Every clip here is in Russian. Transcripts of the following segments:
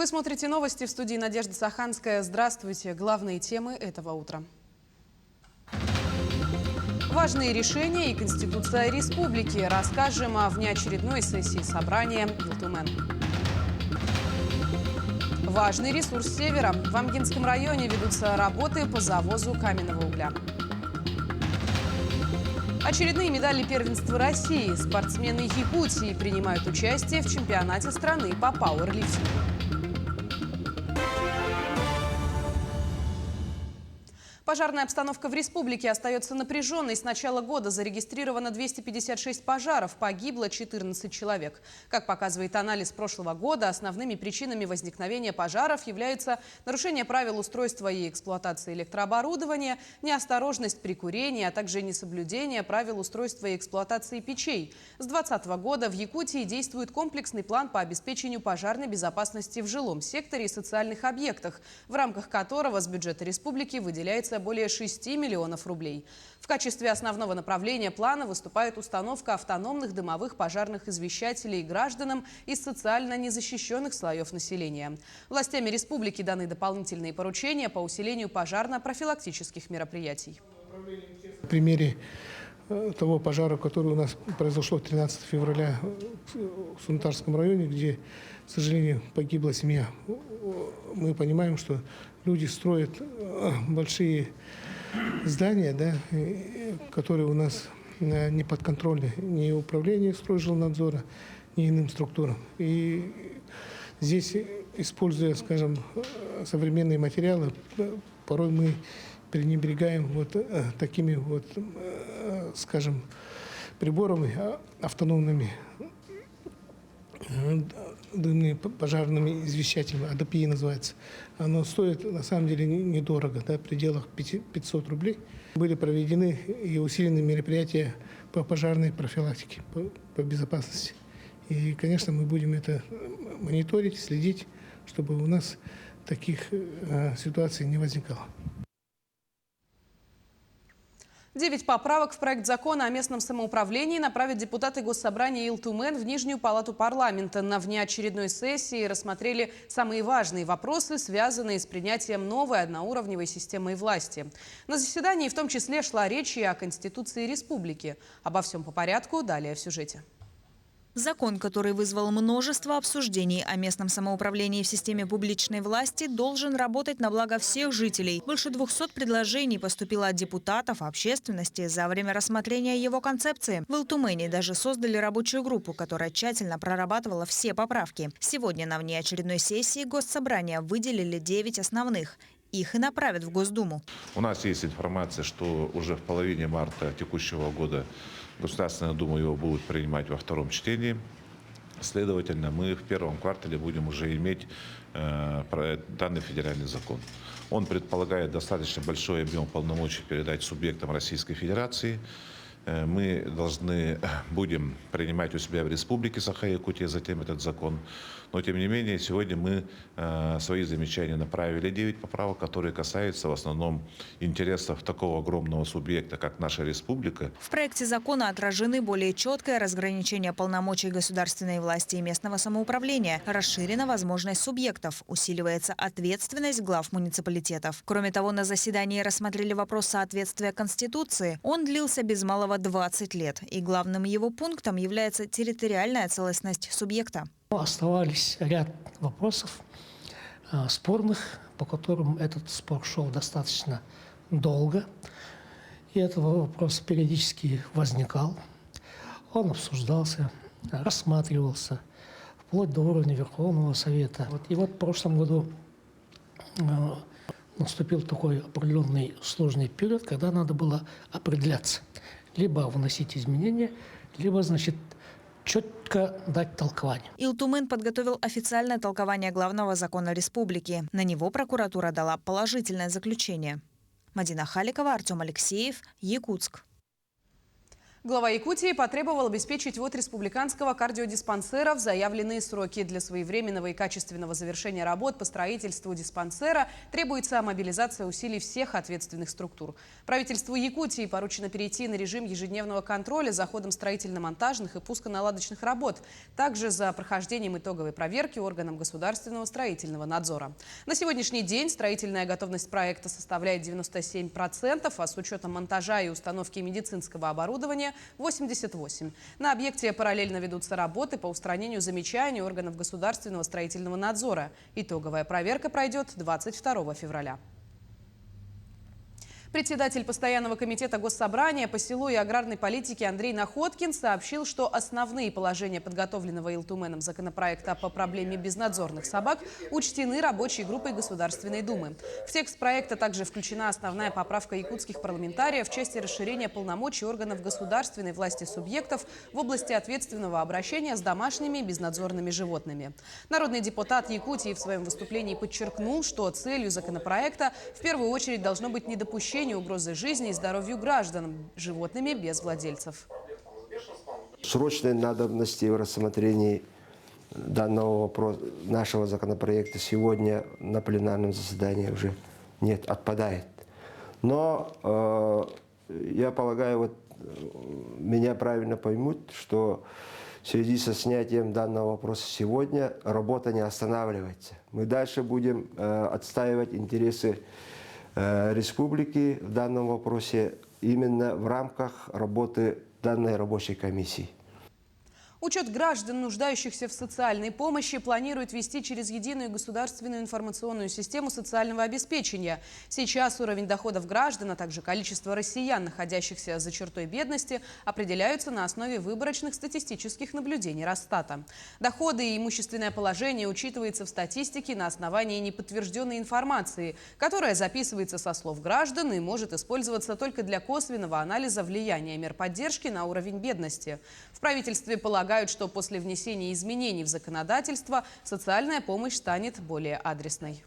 Вы смотрите новости, в студии Надежда Саханская. Здравствуйте. Главные темы этого утра. Важные решения и Конституция республики. Расскажем о внеочередной сессии собрания «Илтумен». Важный ресурс Севера. В Амгинском районе ведутся работы по завозу каменного угля. Очередные медали первенства России. Спортсмены Якутии принимают участие в чемпионате страны по пауэрлифтингу. Пожарная обстановка в республике остается напряженной. С начала года зарегистрировано 256 пожаров, погибло 14 человек. Как показывает анализ прошлого года, основными причинами возникновения пожаров являются нарушение правил устройства и эксплуатации электрооборудования, неосторожность при курении, а также несоблюдение правил устройства и эксплуатации печей. С 2020 года в Якутии действует комплексный план по обеспечению пожарной безопасности в жилом секторе и социальных объектах, в рамках которого с бюджета республики выделяется более 6 миллионов рублей. В качестве основного направления плана выступает установка автономных дымовых пожарных извещателей гражданам из социально незащищенных слоев населения. Властями республики даны дополнительные поручения по усилению пожарно-профилактических мероприятий. В примере того пожара, который у нас произошло 13 февраля в Сунтарском районе, где, к сожалению, погибла семья, мы понимаем, что люди строят большие здания, да, которые у нас не подконтрольны ни управлению стройжилнадзора, ни иным структурам. И здесь, используя, скажем, современные материалы, порой мы пренебрегаем вот такими вот, скажем, приборами автономными, дымными пожарными извещателями, АДПИ называется. Оно стоит на самом деле недорого, да, в пределах 500 рублей. Были проведены и усилены мероприятия по пожарной профилактике, по безопасности. И, конечно, мы будем это мониторить, следить, чтобы у нас таких ситуаций не возникало. 9 поправок в проект закона о местном самоуправлении направят депутаты Госсобрания Илтумен в Нижнюю палату парламента. На внеочередной сессии рассмотрели самые важные вопросы, связанные с принятием новой одноуровневой системы власти. На заседании в том числе шла речь и о Конституции республики. Обо всем по порядку, далее в сюжете. Закон, который вызвал множество обсуждений о местном самоуправлении в системе публичной власти, должен работать на благо всех жителей. Больше 200 предложений поступило от депутатов, общественности за время рассмотрения его концепции. В Илтумене даже создали рабочую группу, которая тщательно прорабатывала все поправки. Сегодня на внеочередной сессии Госсобрания выделили 9 основных. Их и направят в Госдуму. У нас есть информация, что уже в половине марта текущего года Государственная Дума его будет принимать во втором чтении. Следовательно, мы в первом квартале будем уже иметь данный федеральный закон. Он предполагает достаточно большой объем полномочий передать субъектам Российской Федерации. Мы будем принимать у себя в Республике Саха-Якутия затем этот закон. Но, тем не менее, сегодня мы свои замечания направили 9 поправок, которые касаются в основном интересов такого огромного субъекта, как наша республика. В проекте закона отражены более четкое разграничение полномочий государственной власти и местного самоуправления. Расширена возможность субъектов, усиливается ответственность глав муниципалитетов. Кроме того, на заседании рассмотрели вопрос соответствия Конституции. Он длился без малого 20 лет. И главным его пунктом является территориальная целостность субъекта. Оставались ряд вопросов спорных, по которым этот спор шел достаточно долго. И этот вопрос периодически возникал. Он обсуждался, рассматривался, вплоть до уровня Верховного Совета. И вот в прошлом году наступил такой определенный сложный период, когда надо было определяться. Либо вносить изменения, либо, значит, четко дать толкование. Илтумен подготовил официальное толкование главного закона республики. На него прокуратура дала положительное заключение. Мадина Халикова, Артем Алексеев, Якутск. Глава Якутии потребовал обеспечить ввод республиканского кардиодиспансера в заявленные сроки. Для своевременного и качественного завершения работ по строительству диспансера требуется мобилизация усилий всех ответственных структур. Правительству Якутии поручено перейти на режим ежедневного контроля за ходом строительно-монтажных и пусконаладочных работ, также за прохождением итоговой проверки органом государственного строительного надзора. На сегодняшний день строительная готовность проекта составляет 97%, а с учетом монтажа и установки медицинского оборудования 88%. На объекте параллельно ведутся работы по устранению замечаний органов государственного строительного надзора. Итоговая проверка пройдет 22 февраля. Председатель Постоянного комитета Госсобрания по селу и аграрной политике Андрей Находкин сообщил, что основные положения подготовленного Илтуменом законопроекта по проблеме безнадзорных собак учтены рабочей группой Государственной Думы. В текст проекта также включена основная поправка якутских парламентариев в части расширения полномочий органов государственной власти субъектов в области ответственного обращения с домашними безнадзорными животными. Народный депутат Якутии в своем выступлении подчеркнул, что целью законопроекта в первую очередь должно быть недопущение угрозы жизни и здоровью граждан животными без владельцев. Срочной надобности в рассмотрении данного вопроса, нашего законопроекта сегодня на пленарном заседании уже нет, отпадает. Но я полагаю, вот меня правильно поймут, что в связи со снятием данного вопроса сегодня работа не останавливается. Мы дальше будем отстаивать интересы республики в данном вопросе именно в рамках работы данной рабочей комиссии. Учет граждан, нуждающихся в социальной помощи, планируют вести через единую государственную информационную систему социального обеспечения. Сейчас уровень доходов граждан, а также количество россиян, находящихся за чертой бедности, определяются на основе выборочных статистических наблюдений Росстата. Доходы и имущественное положение учитывается в статистике на основании неподтвержденной информации, которая записывается со слов граждан и может использоваться только для косвенного анализа влияния мер поддержки на уровень бедности. В правительстве полагают, что после внесения изменений в законодательство социальная помощь станет более адресной.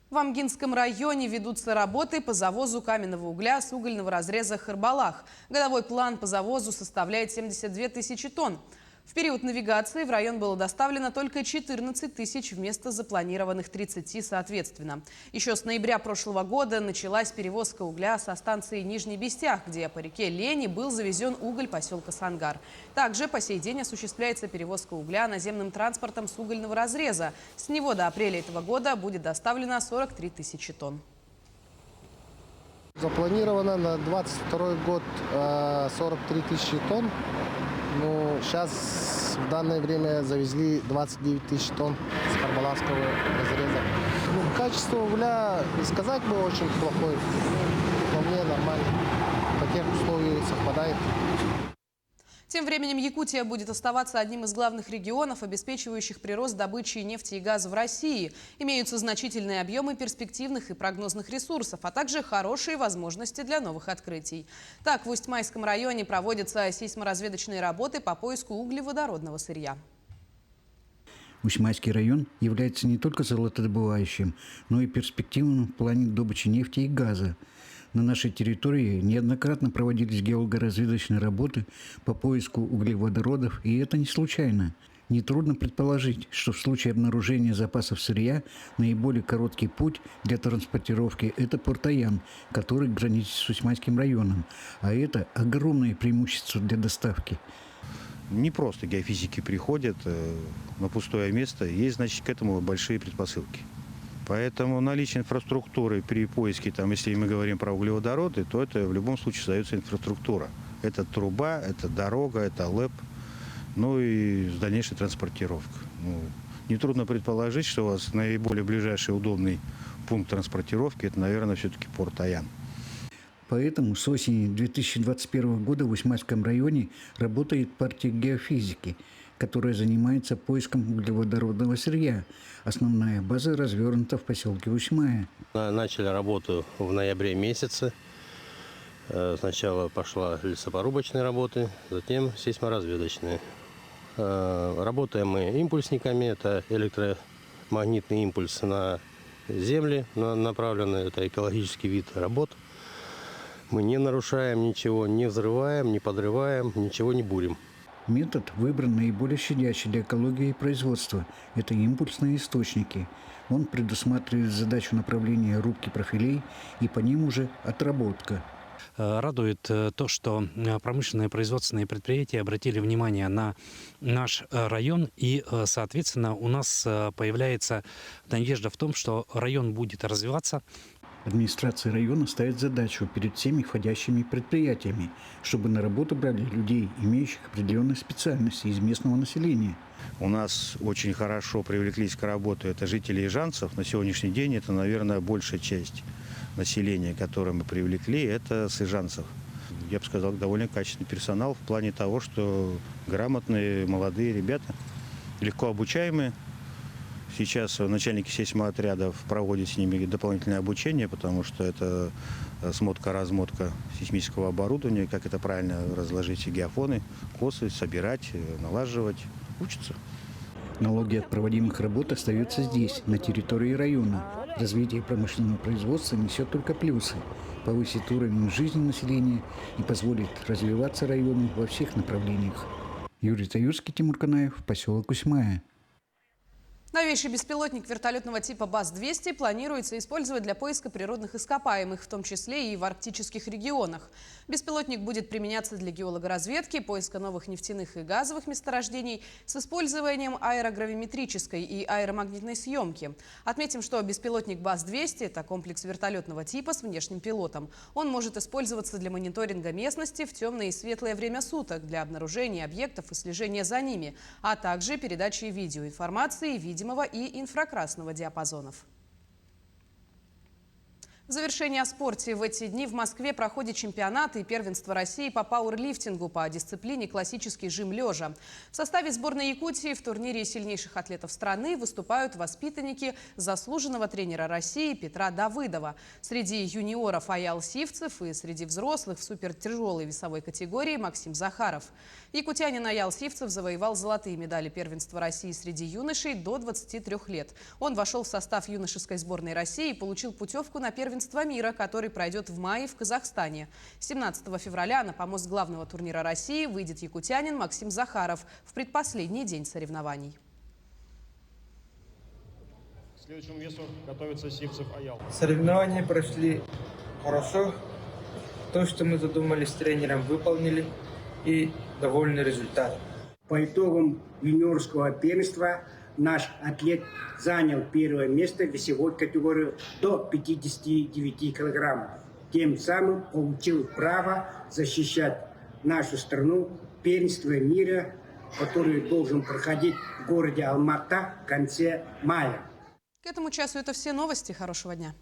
В Амгинском районе ведутся работы по завозу каменного угля с угольного разреза Харбалах. Годовой план по завозу составляет 72 тысячи тонн. В период навигации в район было доставлено только 14 тысяч вместо запланированных 30 соответственно. Еще с ноября прошлого года началась перевозка угля со станции Нижний Бестях, где по реке Лени был завезен уголь поселка Сангар. Также по сей день осуществляется перевозка угля наземным транспортом с угольного разреза. С него до апреля этого года будет доставлено 43 тысячи тонн. Запланировано на 2022 год 43 тысячи тонн. Ну, сейчас в данное время завезли 29 тысяч тонн с Харбалахского разреза. Ну, качество угля, сказать бы, очень плохое. Вполне нормально. По тех условиям совпадает. Тем временем Якутия будет оставаться одним из главных регионов, обеспечивающих прирост добычи нефти и газа в России. Имеются значительные объемы перспективных и прогнозных ресурсов, а также хорошие возможности для новых открытий. Так, в Усть-Майском районе проводятся сейсморазведочные работы по поиску углеводородного сырья. Усть-Майский район является не только золотодобывающим, но и перспективным в плане добычи нефти и газа. На нашей территории неоднократно проводились геологоразведочные работы по поиску углеводородов, и это не случайно. Нетрудно предположить, что в случае обнаружения запасов сырья наиболее короткий путь для транспортировки – это Порт-Аян, который граничит с Усть-Майским районом, а это огромное преимущество для доставки. Не просто геофизики приходят на пустое место, есть, значит, к этому большие предпосылки. Поэтому наличие инфраструктуры при поиске, там, если мы говорим про углеводороды, то это в любом случае создается инфраструктура. Это труба, это дорога, это ЛЭП, ну и дальнейшая транспортировка. Ну, нетрудно предположить, что у вас наиболее ближайший удобный пункт транспортировки – это, наверное, все-таки Порт-Аян. Поэтому с осени 2021 года в Усть-Майском районе работает партия геофизики, которая занимается поиском углеводородного сырья. Основная база развернута в поселке Усть-Мая. Начали работу в ноябре месяце. Сначала пошла лесопорубочные работы, затем сейсморазведочные. Работаем мы импульсниками. Это электромагнитный импульс на земли направленный. Это экологический вид работ. Мы не нарушаем ничего, не взрываем, не подрываем, ничего не бурим. Метод выбран наиболее щадящий для экологии и производства. Это импульсные источники. Он предусматривает задачу направления рубки профилей и по ним уже отработка. Радует то, что промышленные производственные предприятия обратили внимание на наш район, и, соответственно, у нас появляется надежда в том, что район будет развиваться. Администрация района ставит задачу перед всеми входящими предприятиями, чтобы на работу брали людей, имеющих определенные специальности из местного населения. У нас очень хорошо привлеклись к работе это жители Ижанцев. На сегодняшний день это, наверное, большая часть населения, которое мы привлекли, это с Ижанцев. Я бы сказал, довольно качественный персонал в плане того, что грамотные, молодые ребята, легко обучаемые. Сейчас начальники сейсмоотрядов проводят с ними дополнительное обучение, потому что это смотка-размотка сейсмического оборудования, как это правильно разложить геофоны, косы, собирать, налаживать, учатся. Налоги от проводимых работ остаются здесь, на территории района. Развитие промышленного производства несет только плюсы, повысит уровень жизни населения и позволит развиваться району во всех направлениях. Юрий Таюрский, Тимур Канаев, поселок Усьмая. Новейший беспилотник вертолетного типа БАЗ-200 планируется использовать для поиска природных ископаемых, в том числе и в арктических регионах. Беспилотник будет применяться для геологоразведки, поиска новых нефтяных и газовых месторождений с использованием аэрогравиметрической и аэромагнитной съемки. Отметим, что беспилотник БАЗ-200 – это комплекс вертолетного типа с внешним пилотом. Он может использоваться для мониторинга местности в темное и светлое время суток, для обнаружения объектов и слежения за ними, а также передачи видеоинформации, видимого и инфракрасного диапазонов. В завершение о спорте. В эти дни в Москве проходит чемпионат и первенство России по пауэрлифтингу по дисциплине классический жим лежа. В составе сборной Якутии в турнире сильнейших атлетов страны выступают воспитанники заслуженного тренера России Петра Давыдова. Среди юниоров Аял Сивцев и среди взрослых в супертяжелой весовой категории Максим Захаров. Якутянин Аял Сивцев завоевал золотые медали первенства России среди юношей до 23 лет. Он вошел в состав юношеской сборной России и получил путевку на первенство мира, который пройдет в мае в Казахстане. 17 февраля на помост главного турнира России выйдет якутянин Максим Захаров в предпоследний день соревнований. К следующему весу готовится Сивцев Аял. Соревнования прошли хорошо. То, что мы задумали с тренером, выполнили. И довольный результат. По итогам юниорского первенства наш атлет занял первое место в весовой категории до 59 килограммов. Тем самым получил право защищать нашу страну в первенстве мира, который должен проходить в городе Алмата в конце мая. К этому часу это все новости. Хорошего дня.